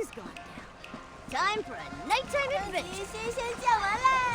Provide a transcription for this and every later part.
sun's gone down. Time for a nighttime adventure. 先讲完嘞。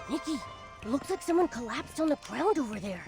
Nikki, it looks like someone collapsed on the ground over there.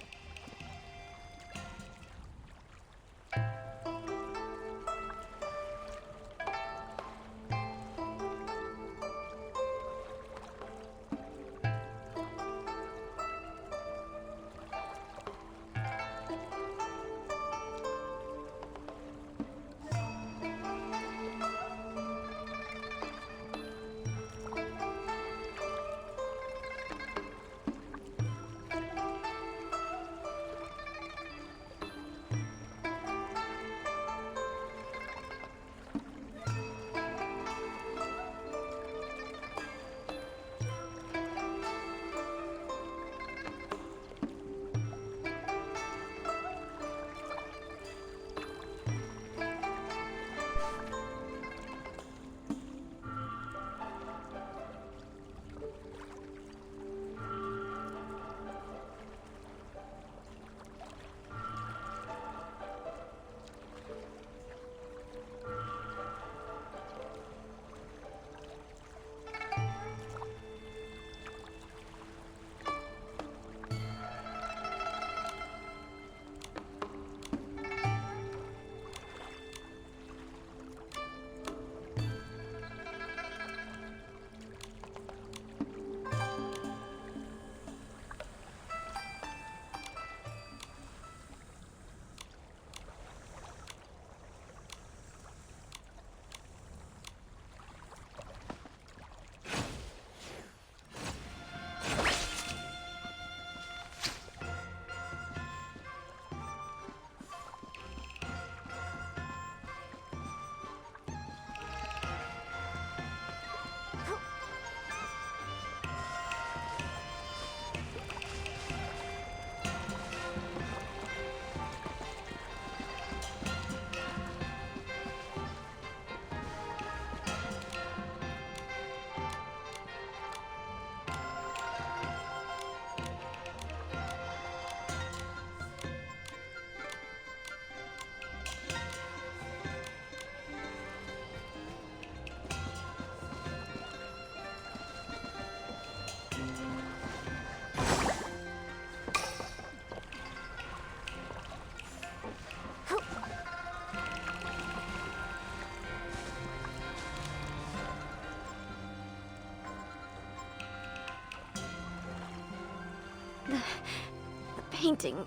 painting,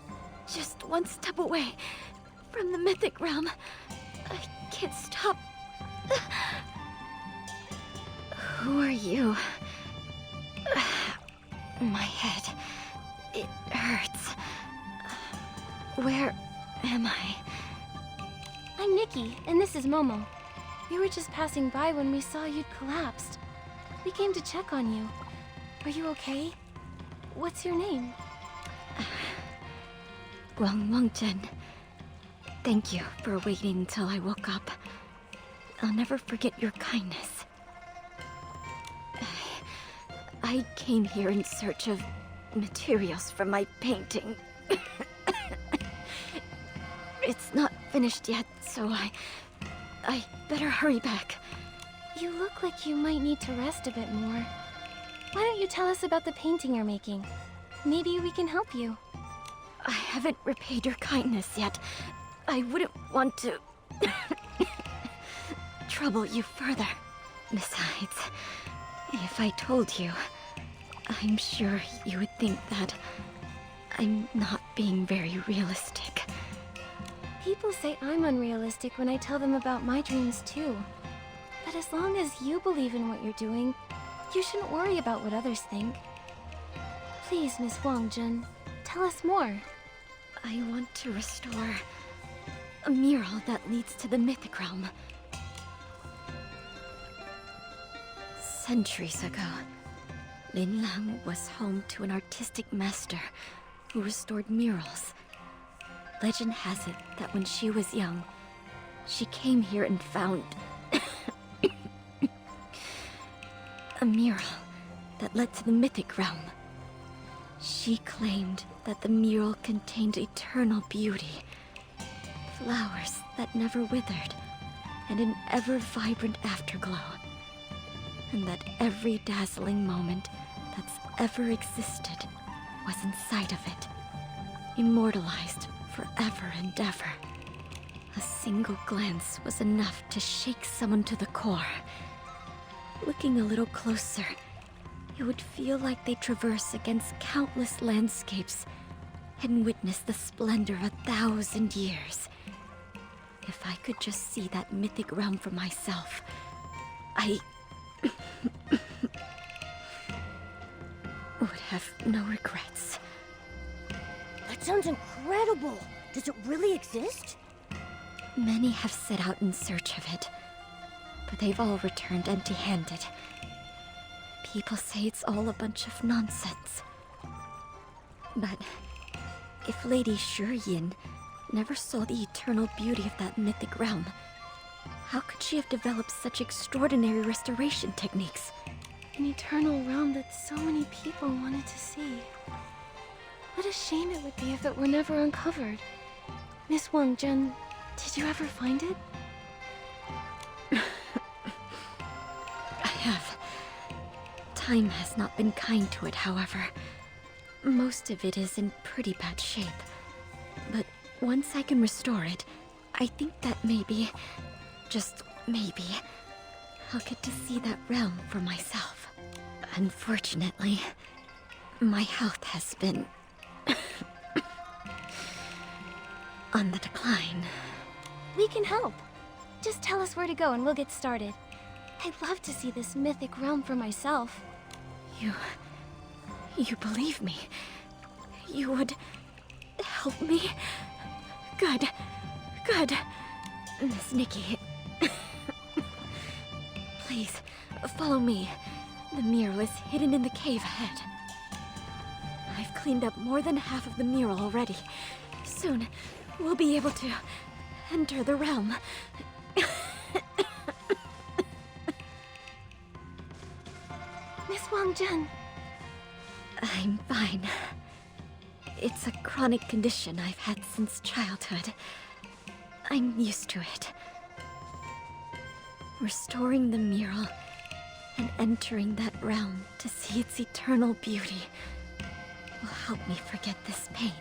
just one step away from the mythic realm. I can't stop. Who are you? My head. It hurts. Where am I? I'm Nikki, and this is Momo. We were just passing by when we saw you'd collapsed. We came to check on you. Are you okay? What's your name? Wanxiang. Thank you for waiting until I woke up. I'll never forget your kindness. I came here in search of materials for my painting. It's not finished yet, so I better hurry back. You look like you might need to rest a bit more. Why don't you tell us about the painting you're making? Maybe we can help you. I haven't repaid your kindness yet. I wouldn't want to trouble you further. Besides, if I told you, I'm sure you would think that I'm not being very realistic. People say I'm unrealistic when I tell them about my dreams too. But as long as you believe in what you're doing, you shouldn't worry about what others think. Please, Miss Wanxiang, tell us more. I want to restore a mural that leads to the mythic realm. Centuries ago, Linlang was home to an artistic master who restored murals. Legend has it that when she was young, she came here and found a mural that led to the mythic realm. She claimed that the mural contained eternal beauty, flowers that never withered, and an ever-vibrant afterglow. And that every dazzling moment that's ever existed was inside of it, immortalized forever and ever. A single glance was enough to shake someone to the core. Looking a little closer, you would feel like they traverse against countless landscapes and witness the splendor of 1,000 years. If I could just see that mythic realm for myself, I would have no regrets. That sounds incredible. Does it really exist? Many have set out in search of it, but they've all returned empty-handed. People say it's all a bunch of nonsense. But if Lady Shiyin never saw the eternal beauty of that mythic realm, how could she have developed such extraordinary restoration techniques? An eternal realm that so many people wanted to see. What a shame it would be if it were never uncovered. Miss Wanxiang, did you ever find it? I have. Time has not been kind to it, however. Most of it is in pretty bad shape. But once I can restore it, I think that maybe, just maybe, I'll get to see that realm for myself. Unfortunately, my health has been on the decline. We can help. Just tell us where to go and we'll get started. I'd love to see this mythic realm for myself. You believe me? You would help me? Good. Miss Nikki. Please, follow me. The mural is hidden in the cave ahead. I've cleaned up more than half of the mural already. Soon, we'll be able to enter the realm. Miss Wanxiang. I'm fine. It's a chronic condition I've had since childhood. I'm used to it. Restoring the mural and entering that realm to see its eternal beauty will help me forget this pain.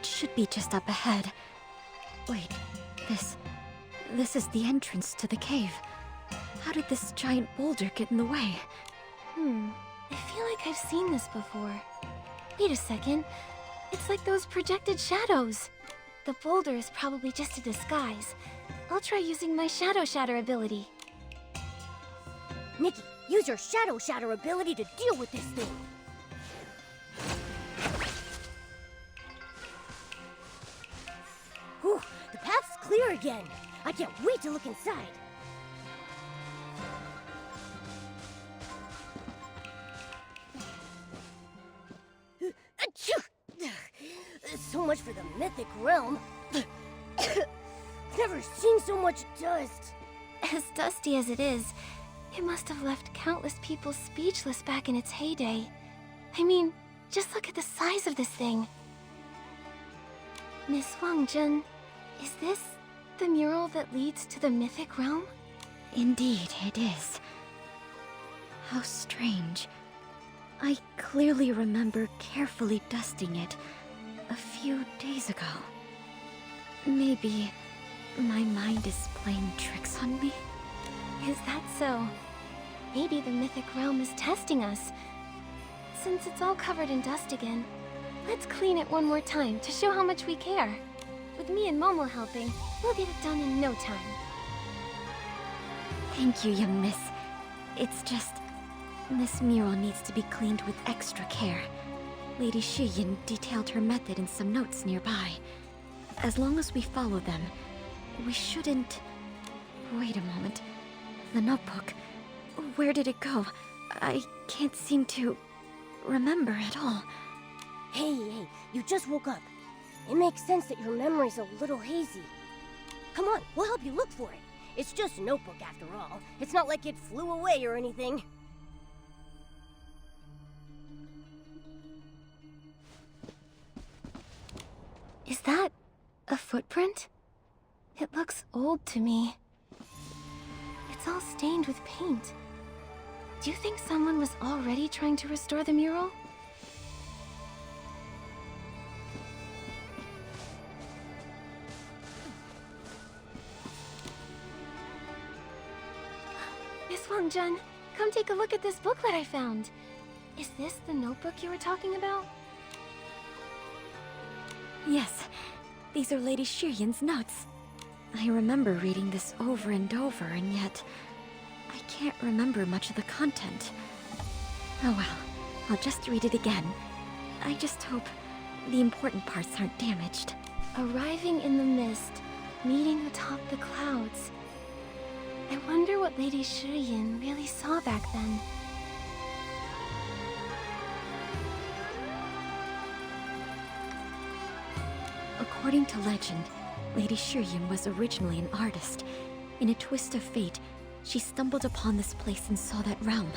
It should be just up ahead. Wait, this is the entrance to the cave. How did this giant boulder get in the way? I feel like I've seen this before. Wait a second. It's like those projected shadows. The boulder is probably just a disguise. I'll try using my Shadow Shatter ability. Nikki, use your Shadow Shatter ability to deal with this thing. Whew, the path's clear again. I can't wait to look inside. Achoo! So much for the mythic realm. Never seen so much dust. As dusty as it is, it must have left countless people speechless back in its heyday. I mean, just look at the size of this thing. Miss Wanxiang, is this the mural that leads to the mythic realm? Indeed, it is. How strange. I clearly remember carefully dusting it a few days ago. Maybe my mind is playing tricks on me? Is that so? Maybe the mythic realm is testing us. Since it's all covered in dust again, let's clean it one more time to show how much we care. With me and Momo helping, we'll get it done in no time. Thank you, young miss. It's just... this mural needs to be cleaned with extra care. Lady Shiyin detailed her method in some notes nearby. As long as we follow them, we shouldn't... Wait a moment. The notebook. Where did it go? I can't seem to remember at all. Hey, you just woke up. It makes sense that your memory's a little hazy. Come on, we'll help you look for it. It's just a notebook after all. It's not like it flew away or anything. Is that a footprint? It looks old to me. It's all stained with paint. Do you think someone was already trying to restore the mural? Miss Wanxiang, come take a look at this booklet I found. Is this the notebook you were talking about? Yes, these are Lady Shiyin's notes. I remember reading this over and over, and yet... I can't remember much of the content. Oh well, I'll just read it again. I just hope the important parts aren't damaged. Arriving in the mist, meeting atop the clouds. I wonder what Lady Shiyin really saw back then. According to legend, Lady Shiyin was originally an artist. In a twist of fate, she stumbled upon this place and saw that realm.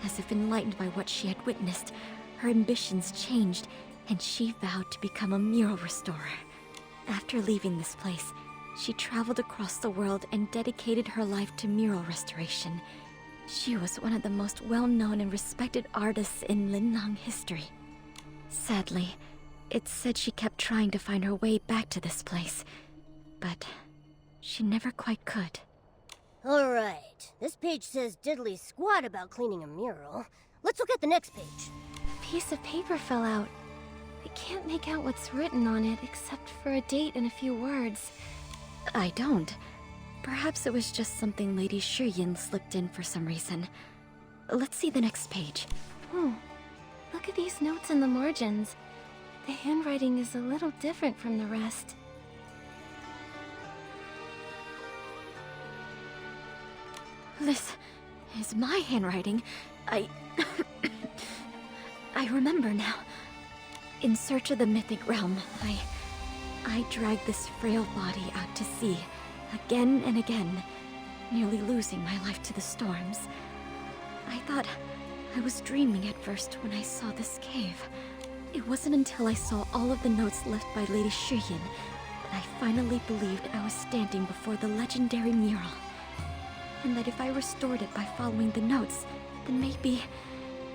As if enlightened by what she had witnessed, her ambitions changed, and she vowed to become a mural restorer. After leaving this place, she traveled across the world and dedicated her life to mural restoration. She was one of the most well-known and respected artists in Linnang history. Sadly, it's said she kept trying to find her way back to this place, but she never quite could. Alright, this page says diddly squat about cleaning a mural. Let's look at the next page. A piece of paper fell out. I can't make out what's written on it except for a date and a few words. I don't. Perhaps it was just something Lady Shiyin slipped in for some reason. Let's see the next page. Look at these notes in the margins. The handwriting is a little different from the rest. This is my handwriting. I remember now. In search of the mythic realm, I dragged this frail body out to sea, again and again, nearly losing my life to the storms. I thought I was dreaming at first when I saw this cave. It wasn't until I saw all of the notes left by Lady Shiyin that I finally believed I was standing before the legendary mural. And that if I restored it by following the notes, then maybe,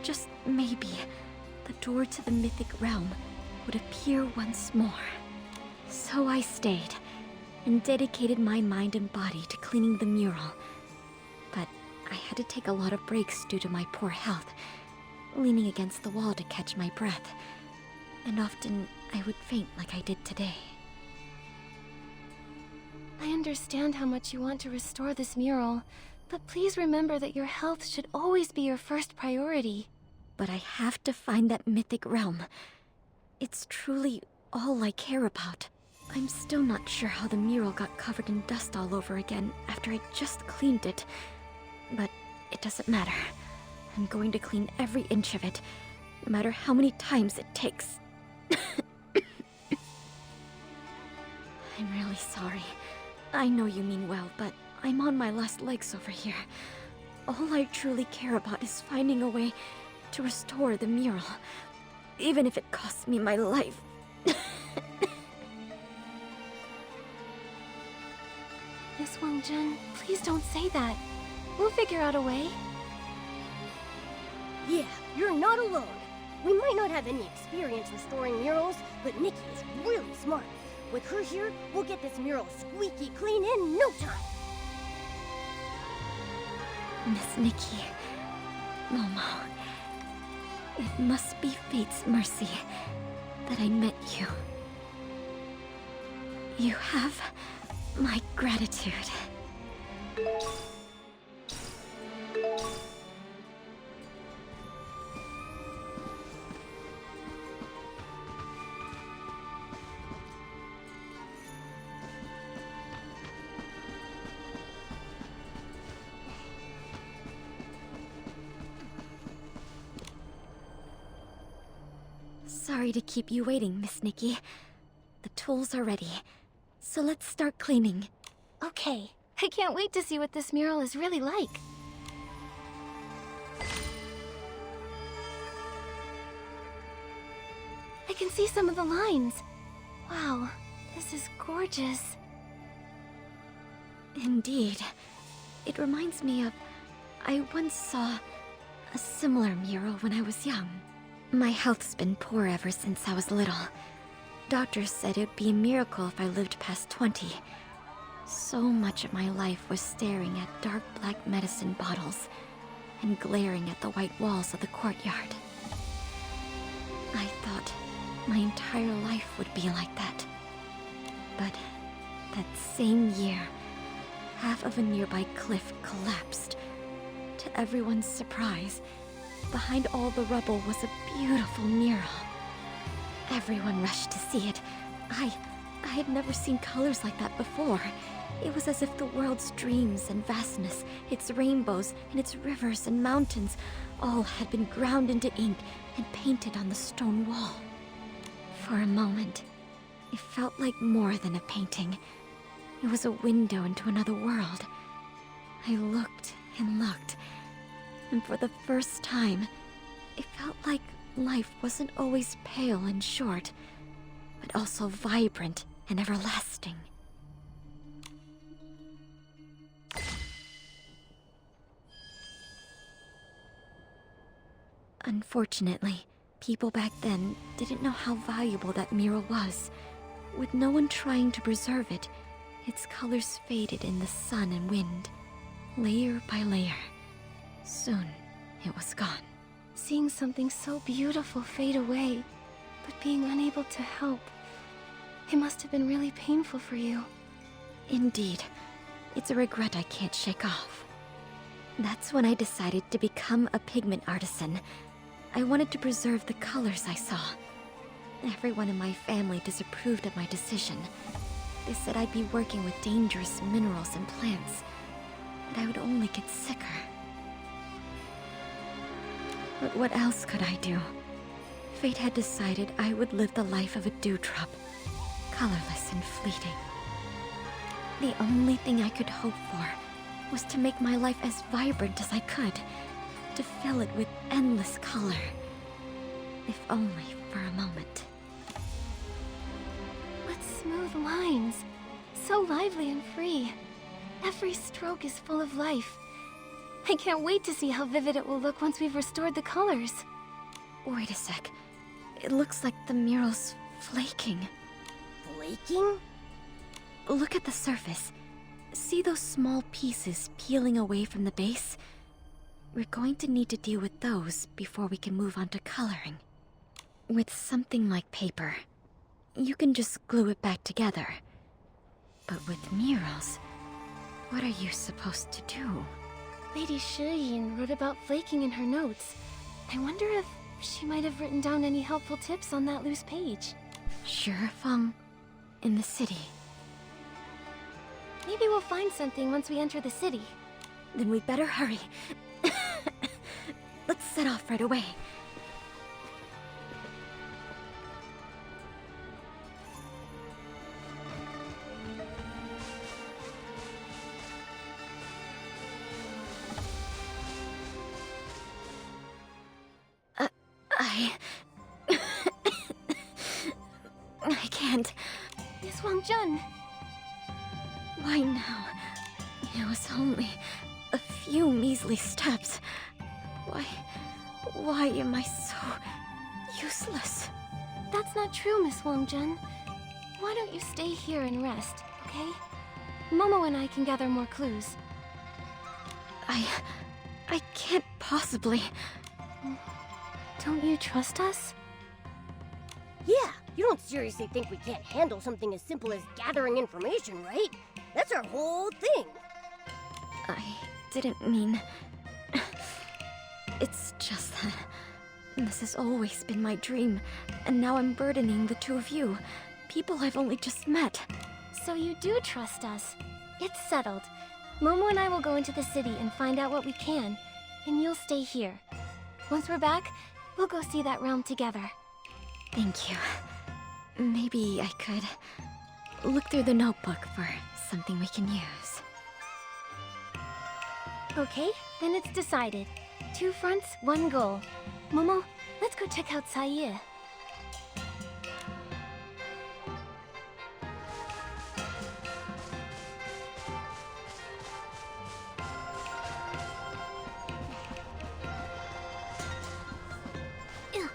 just maybe, the door to the mythic realm would appear once more. So I stayed, and dedicated my mind and body to cleaning the mural. But I had to take a lot of breaks due to my poor health, leaning against the wall to catch my breath, and often I would faint like I did today. I understand how much you want to restore this mural, but please remember that your health should always be your first priority. But I have to find that mythic realm. It's truly all I care about. I'm still not sure how the mural got covered in dust all over again after I just cleaned it. But it doesn't matter. I'm going to clean every inch of it, no matter how many times it takes. I'm really sorry. I know you mean well, but I'm on my last legs over here. All I truly care about is finding a way to restore the mural, even if it costs me my life. Miss Wanxiang, please don't say that. We'll figure out a way. Yeah, you're not alone. We might not have any experience restoring murals, but Nikki is really smart. With her here, we'll get this mural squeaky clean in no time. Miss Nikki, Momo, it must be fate's mercy that I met you. You have my gratitude. Sorry to keep you waiting, Miss Nikki. The tools are ready, so let's start cleaning. Okay, I can't wait to see what this mural is really like. I can see some of the lines. Wow, this is gorgeous. Indeed. It reminds me of... I once saw a similar mural when I was young. My health's been poor ever since I was little. Doctors said it'd be a miracle if I lived past 20. So much of my life was staring at dark black medicine bottles and glaring at the white walls of the courtyard. I thought my entire life would be like that. But that same year, half of a nearby cliff collapsed. To everyone's surprise, behind all the rubble was a beautiful mural. Everyone rushed to see it. I had never seen colors like that before. It was as if the world's dreams and vastness, its rainbows and its rivers and mountains, all had been ground into ink and painted on the stone wall. For a moment, it felt like more than a painting. It was a window into another world. I looked and looked, and for the first time, it felt like life wasn't always pale and short, but also vibrant and everlasting. Unfortunately, people back then didn't know how valuable that mural was. With no one trying to preserve it, its colors faded in the sun and wind, layer by layer. Soon, it was gone. Seeing something so beautiful fade away, but being unable to help. It must have been really painful for you. Indeed. It's a regret I can't shake off. That's when I decided to become a pigment artisan. I wanted to preserve the colors I saw. Everyone in my family disapproved of my decision. They said I'd be working with dangerous minerals and plants, and I would only get sicker. But what else could I do? Fate had decided I would live the life of a dewdrop, colorless and fleeting. The only thing I could hope for was to make my life as vibrant as I could, to fill it with endless color, if only for a moment. What smooth lines! So lively and free. Every stroke is full of life. I can't wait to see how vivid it will look once we've restored the colors. Wait a sec. It looks like the mural's flaking. Flaking? Look at the surface. See those small pieces peeling away from the base? We're going to need to deal with those before we can move on to coloring. With something like paper, you can just glue it back together. But with murals, what are you supposed to do? Lady Shiyin wrote about flaking in her notes. I wonder if she might have written down any helpful tips on that loose page. Sure, Feng. In the city. Maybe we'll find something once we enter the city. Then we'd better hurry. Let's set off right away. I can't. Miss Wanxiang! Why now? It was only a few measly steps. Why am I so useless? That's not true, Miss Wanxiang. Why don't you stay here and rest, okay? Momo and I can gather more clues. I can't possibly. Don't you trust us? Yeah, you don't seriously think we can't handle something as simple as gathering information, right? That's our whole thing. I didn't mean... It's just that this has always been my dream, and now I'm burdening the two of you, people I've only just met. So you do trust us. It's settled. Momo and I will go into the city and find out what we can, and you'll stay here. Once we're back, we'll go see that realm together. Thank you. Maybe I could look through the notebook for something we can use. Okay, then it's decided. 2 fronts, 1 goal. Momo, let's go check out Saye. Ew.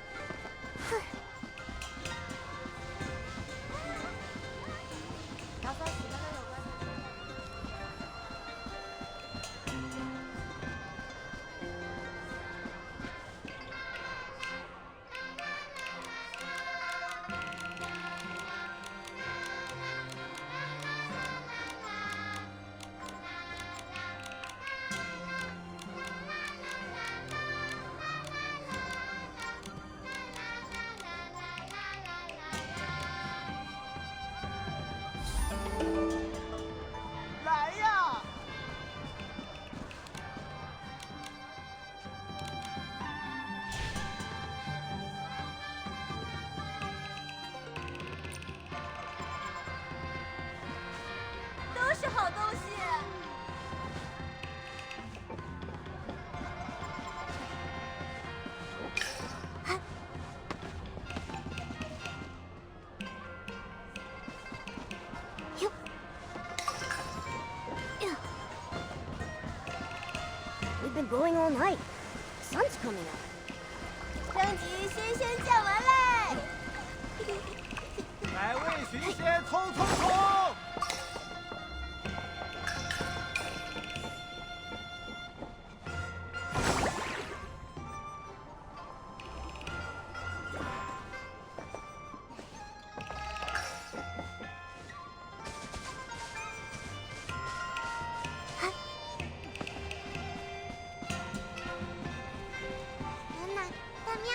都是好东西。We've been going all night. The sun's coming up. 升级新鲜见闻嘞！来为寻仙冲冲冲！奶奶，大喵。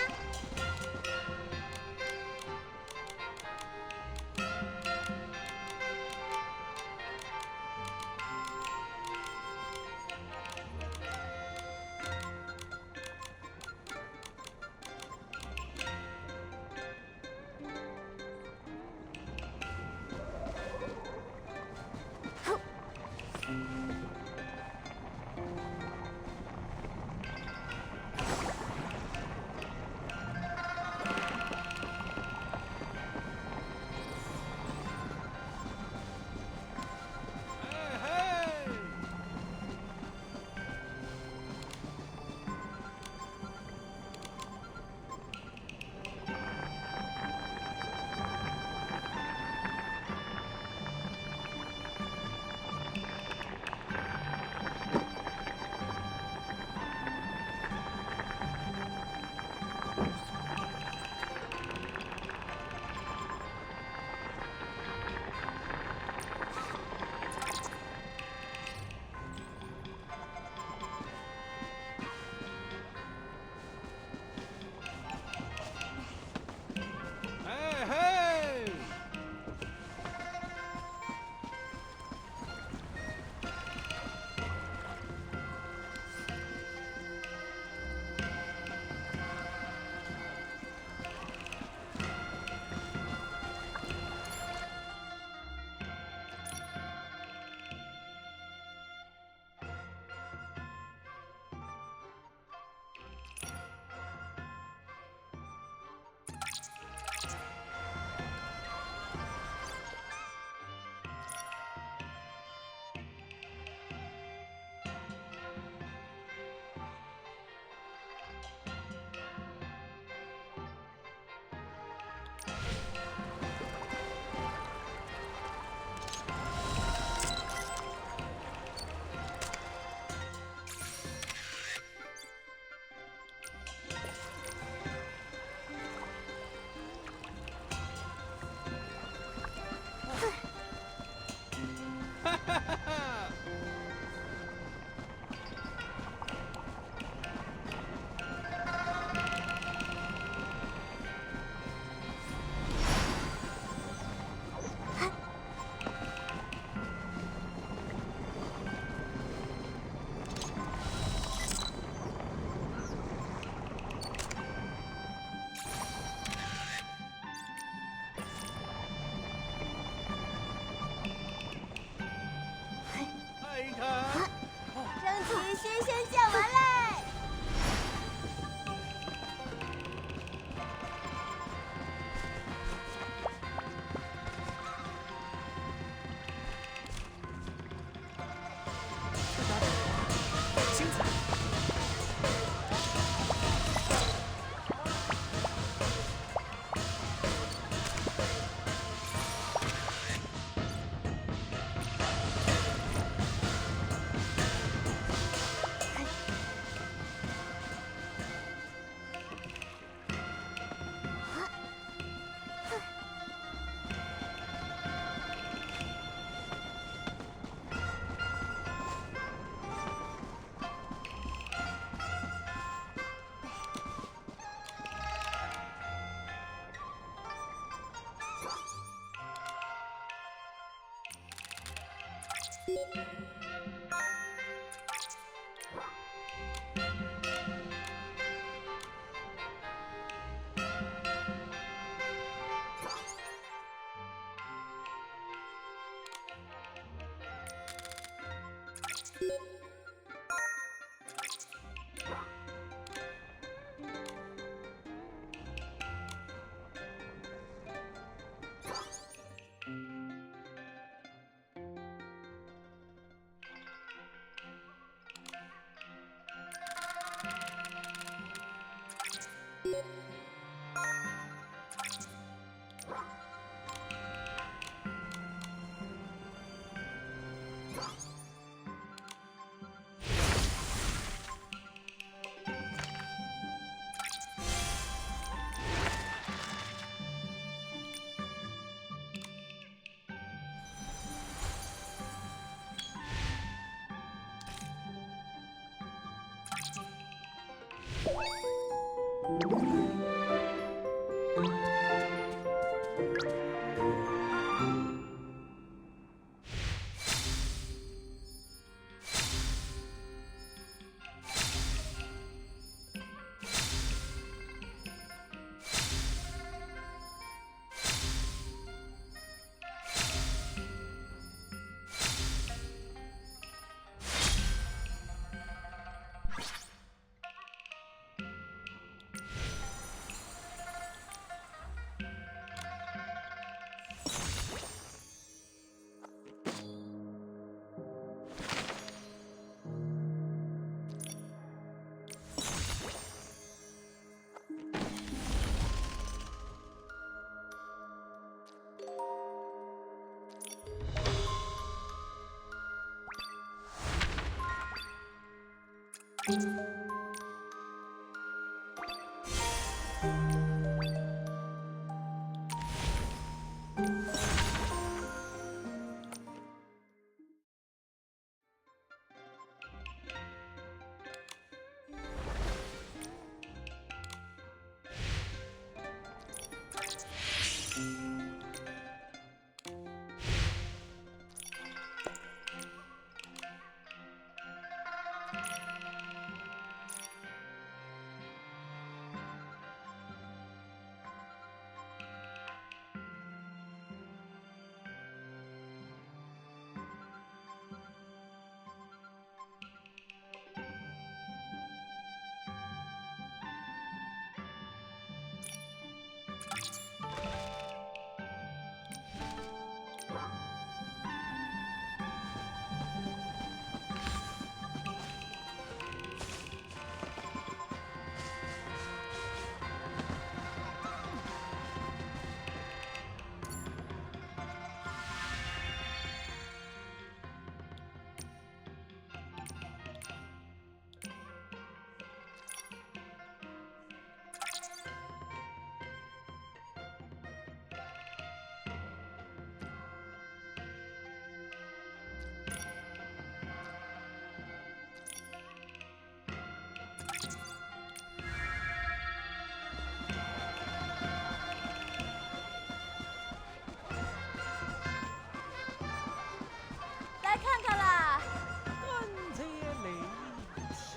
来看看啦！干这雷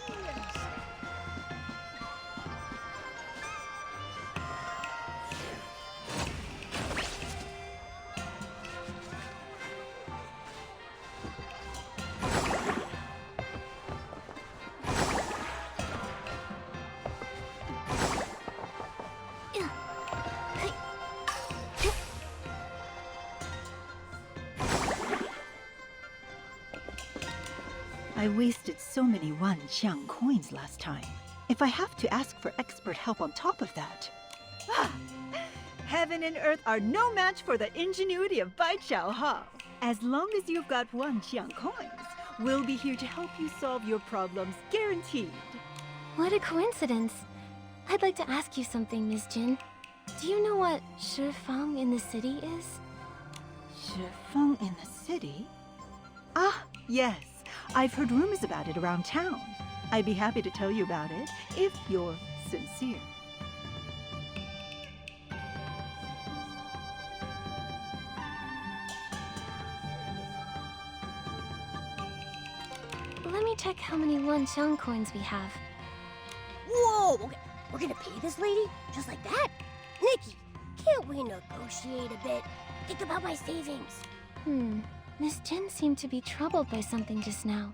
天上。I wasted so many Wanxiang coins last time. If I have to ask for expert help on top of that... Heaven and earth are no match for the ingenuity of Bai Chao Hao. As long as you've got Wanxiang coins, we'll be here to help you solve your problems, guaranteed. What a coincidence. I'd like to ask you something, Miss Jin. Do you know what Shifeng in the city is? Shifeng in the city? Ah, yes. I've heard rumors about it around town. I'd be happy to tell you about it, if you're sincere. let me check how many Wanxiang coins we have. Whoa! Okay, we're gonna pay this lady? Just like that? Nikki, can't we negotiate a bit? Think about my savings. Miss Jin seemed to be troubled by something just now.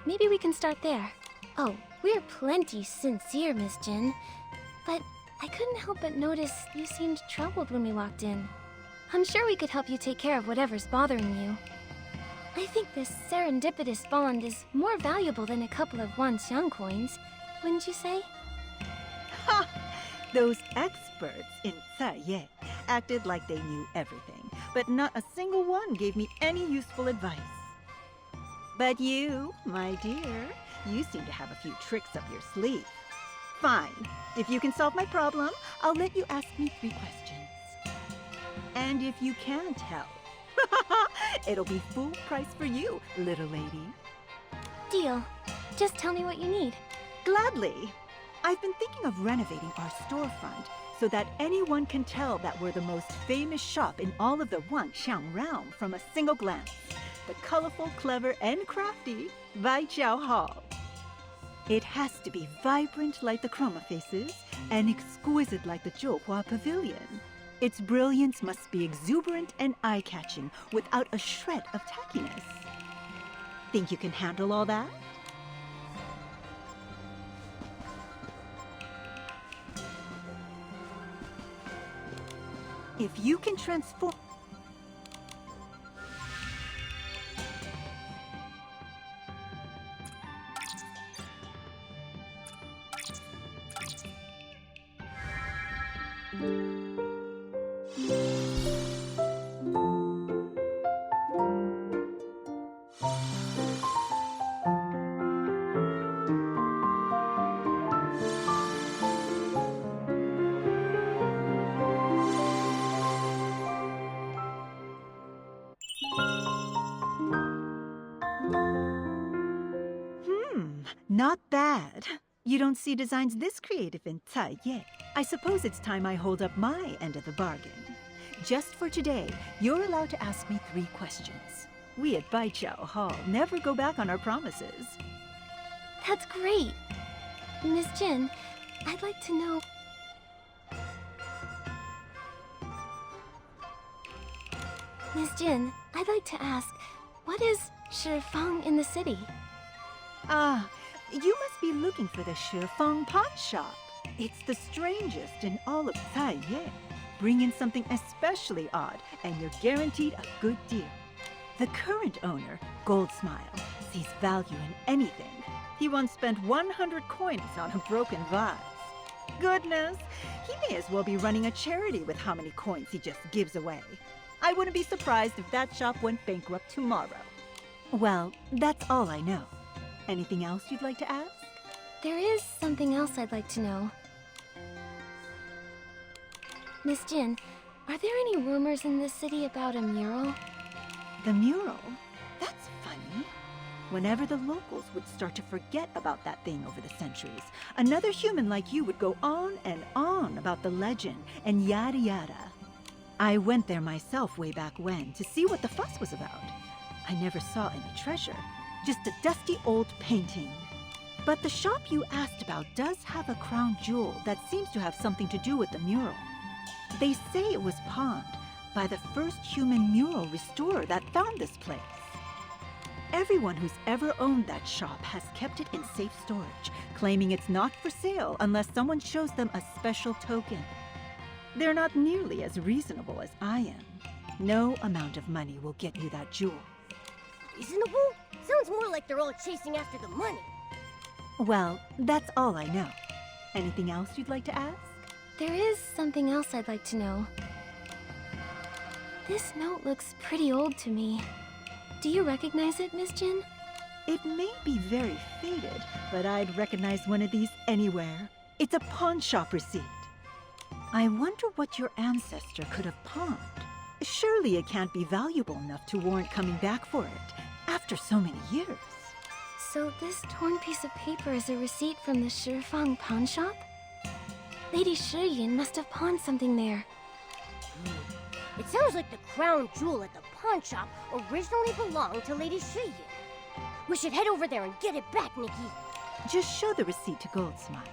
Maybe we can start there. Oh, we're plenty sincere, Miss Jin. But I couldn't help but notice you seemed troubled when we walked in. I'm sure we could help you take care of whatever's bothering you. I think this serendipitous bond is more valuable than a couple of Wanxiang coins, wouldn't you say? Ha! Those experts in Ye acted like they knew everything, but not a single one gave me any useful advice. But you, my dear, you seem to have a few tricks up your sleeve. Fine. If you can solve my problem, I'll let you ask me 3 questions. And if you can't help, it'll be full price for you, little lady. Deal. Just tell me what you need. Gladly. I've been thinking of renovating our storefront so that anyone can tell that we're the most famous shop in all of the Wanxiang realm from a single glance. The colorful, clever, and crafty Baijiao Hall. It has to be vibrant like the Chroma Faces and exquisite like the Zhouhua Pavilion. Its brilliance must be exuberant and eye-catching without a shred of tackiness. Think you can handle all that? If you can transform... Not bad. You don't see designs this creative in Ye. I suppose it's time I hold up my end of the bargain. Just for today, you're allowed to ask me 3 questions. We at Baijiao Hall never go back on our promises. That's great. Miss Jin, I'd like to know... Miss Jin, I'd like to ask, what is Shifeng in the city? Ah, you must be looking for the Shifeng pawn shop. It's the strangest in all of Ye. Bring in something especially odd, and you're guaranteed a good deal. The current owner, Goldsmile, sees value in anything. He once spent 100 coins on a broken vase. Goodness, he may as well be running a charity with how many coins he just gives away. I wouldn't be surprised if that shop went bankrupt tomorrow. Well, that's all I know. Anything else you'd like to ask? There is something else I'd like to know. Miss Jin, are there any rumors in this city about a mural? The mural? That's funny. Whenever the locals would start to forget about that thing over the centuries, another human like you would go on and on about the legend and yada yada. I went there myself way back when to see what the fuss was about. I never saw any treasure, just a dusty old painting. But the shop you asked about does have a crown jewel that seems to have something to do with the mural. They say it was pawned by the first human mural restorer that found this place. Everyone who's ever owned that shop has kept it in safe storage, claiming it's not for sale unless someone shows them a special token. They're not nearly as reasonable as I am. No amount of money will get you that jewel. Reasonable? Sounds more like they're all chasing after the money. Well, that's all I know. Anything else you'd like to ask? There is something else I'd like to know. This note looks pretty old to me. Do you recognize it, Miss Jin? It may be very faded, but I'd recognize one of these anywhere. It's a pawn shop receipt. I wonder what your ancestor could have pawned. Surely it can't be valuable enough to warrant coming back for it after so many years. So this torn piece of paper is a receipt from the Shifeng pawn shop? Lady Shiyun must have pawned something there. It sounds like the crown jewel at the pawn shop originally belonged to Lady Shiyun. We should head over there and get it back, Nikki. Just show the receipt to Goldsmile.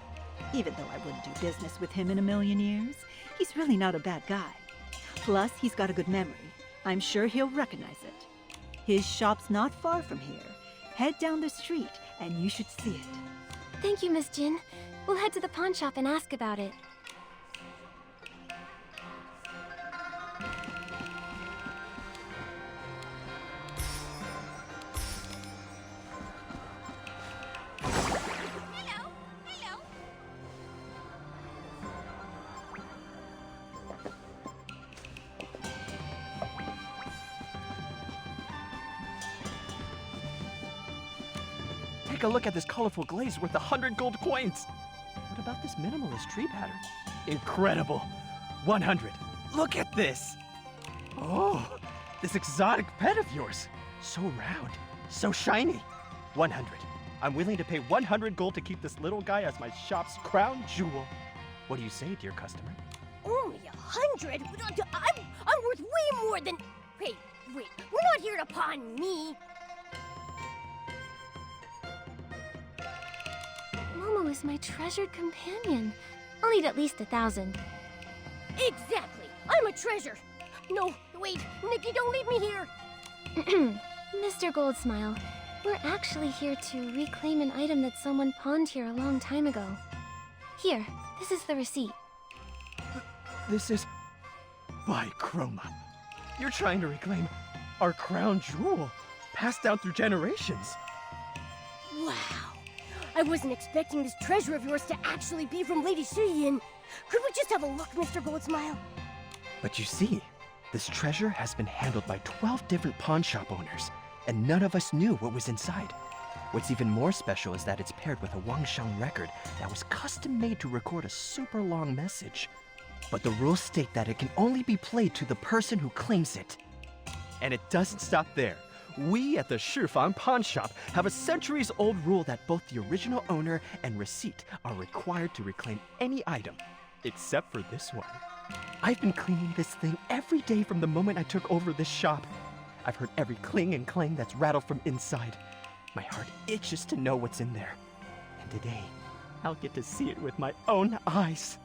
Even though I wouldn't do business with him in a million years, he's really not a bad guy. Plus, he's got a good memory. I'm sure he'll recognize it. His shop's not far from here. Head down the street, and you should see it. Thank you, Miss Jin. We'll head to the pawn shop and ask about it. Take a look at this colorful glaze worth 100 gold coins. What about this minimalist tree pattern? Incredible. 100. Look at this. Oh, this exotic pet of yours. So round, so shiny. 100. I'm willing to pay 100 gold to keep this little guy as my shop's crown jewel. What do you say, dear customer? Only 100? I'm worth way more than... Wait, we're not here to pawn me. Momo is my treasured companion. I'll need at least 1,000. Exactly. I'm a treasure. No, wait, Nikki, don't leave me here. Mr. Goldsmile, we're actually here to reclaim an item that someone pawned here a long time ago. Here, this is the receipt. This is... By Chroma. You're trying to reclaim our crown jewel, passed down through generations. Wow. I wasn't expecting this treasure of yours to actually be from Lady Shiyin. Could we just have a look, Mr. Goldsmile? But you see, this treasure has been handled by 12 different pawn shop owners, and none of us knew what was inside. What's even more special is that it's paired with a Wanxiang record that was custom made to record a super long message. But the rules state that it can only be played to the person who claims it. And it doesn't stop there. We at the Shifang Pawn Shop have a centuries-old rule that both the original owner and receipt are required to reclaim any item, except for this one. I've been cleaning this thing every day from the moment I took over this shop. I've heard every cling and clang that's rattled from inside. My heart itches to know what's in there. And today, I'll get to see it with my own eyes.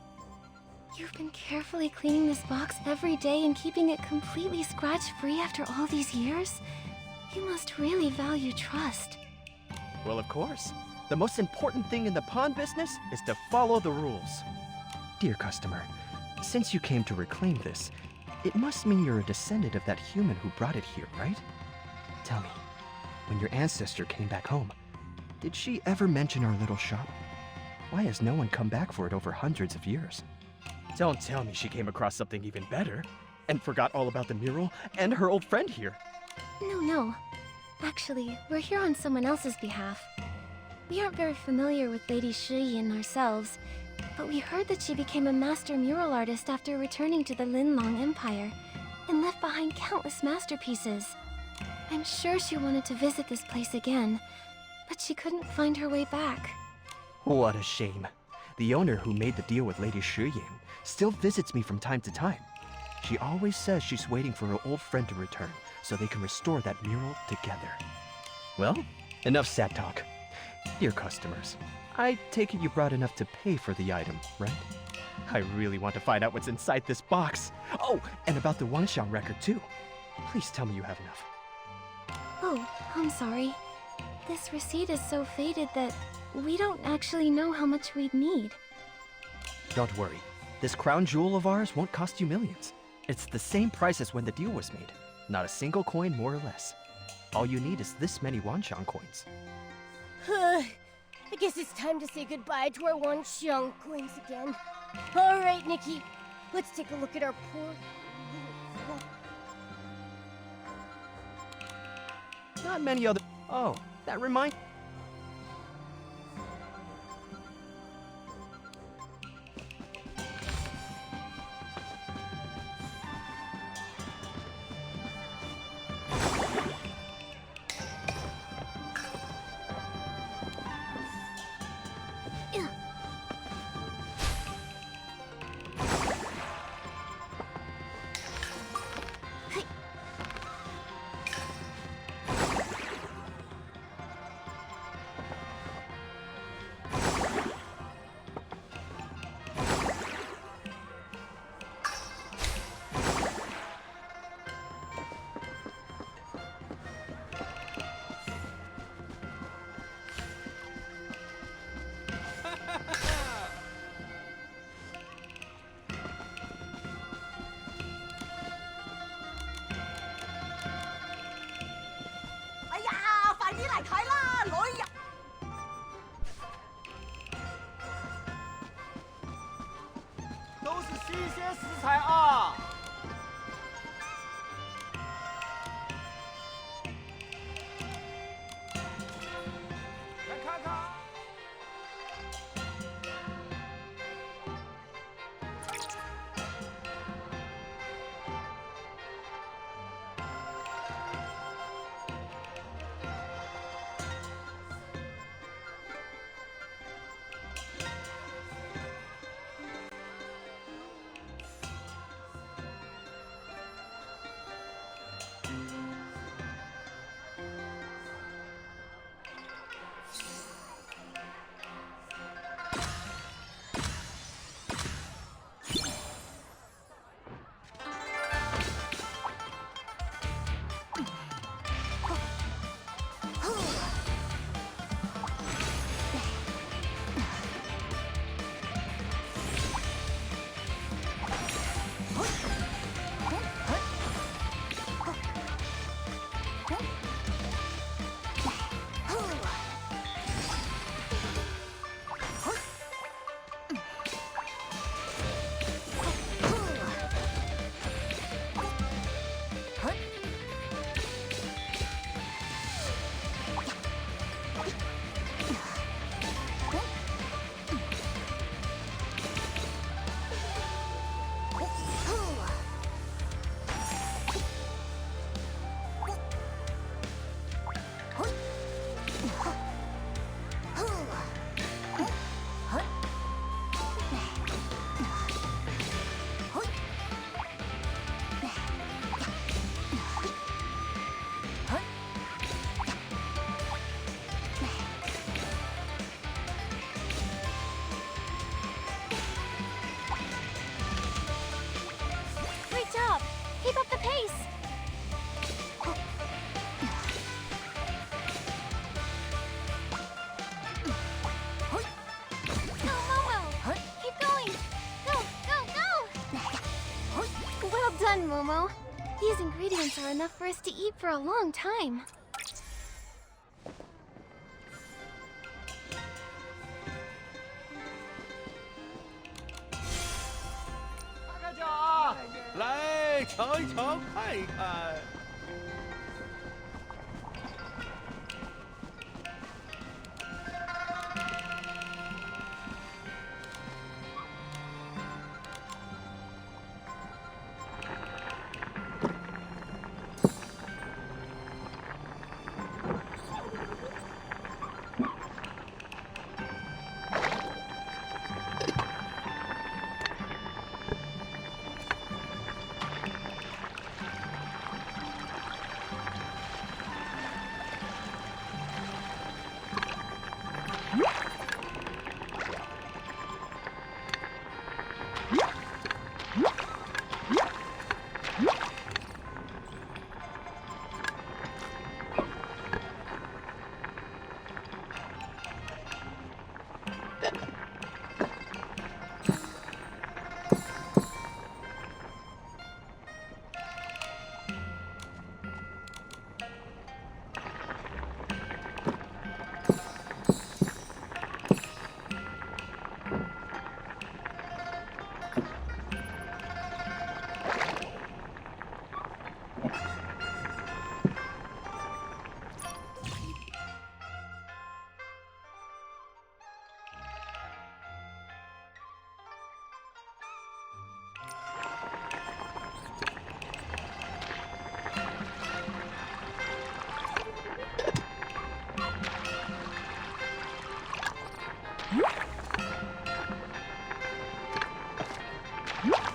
You've been carefully cleaning this box every day and keeping it completely scratch-free after all these years? You must really value trust. Well, of course. The most important thing in the pawn business is to follow the rules. Dear customer, since you came to reclaim this, it must mean you're a descendant of that human who brought it here, right? Tell me, when your ancestor came back home, did she ever mention our little shop? Why has no one come back for it over hundreds of years? Don't tell me she came across something even better and forgot all about the mural and her old friend here. No. Actually, we're here on someone else's behalf. We aren't very familiar with Lady Shiyin ourselves, but we heard that she became a master mural artist after returning to the Linlong Empire, and left behind countless masterpieces. I'm sure she wanted to visit this place again, but she couldn't find her way back. What a shame. The owner who made the deal with Lady Shiyin still visits me from time to time. She always says she's waiting for her old friend to return so they can restore that mural together. Well, enough sad talk. Dear customers, I take it you brought enough to pay for the item, right? I really want to find out what's inside this box. Oh, and about the Wanxiang record too. Please tell me you have enough. Oh, I'm sorry. This receipt is so faded that we don't actually know how much we'd need. Don't worry. This crown jewel of ours won't cost you millions. It's the same price as when the deal was made. Not a single coin more or less. All you need is this many Wanxiang coins. I guess it's time to say goodbye to our Wanxiang coins again. All right, Nikki. Let's take a look at our poor... Not many other... Oh, that reminds... 这些食材啊。来看看。Great job! Keep up the pace! Go, Momo! Keep going! Go, go, go! Well done, Momo. These ingredients are enough for us to eat for a long time. 看看脚啊！来瞧一瞧，看一看。What?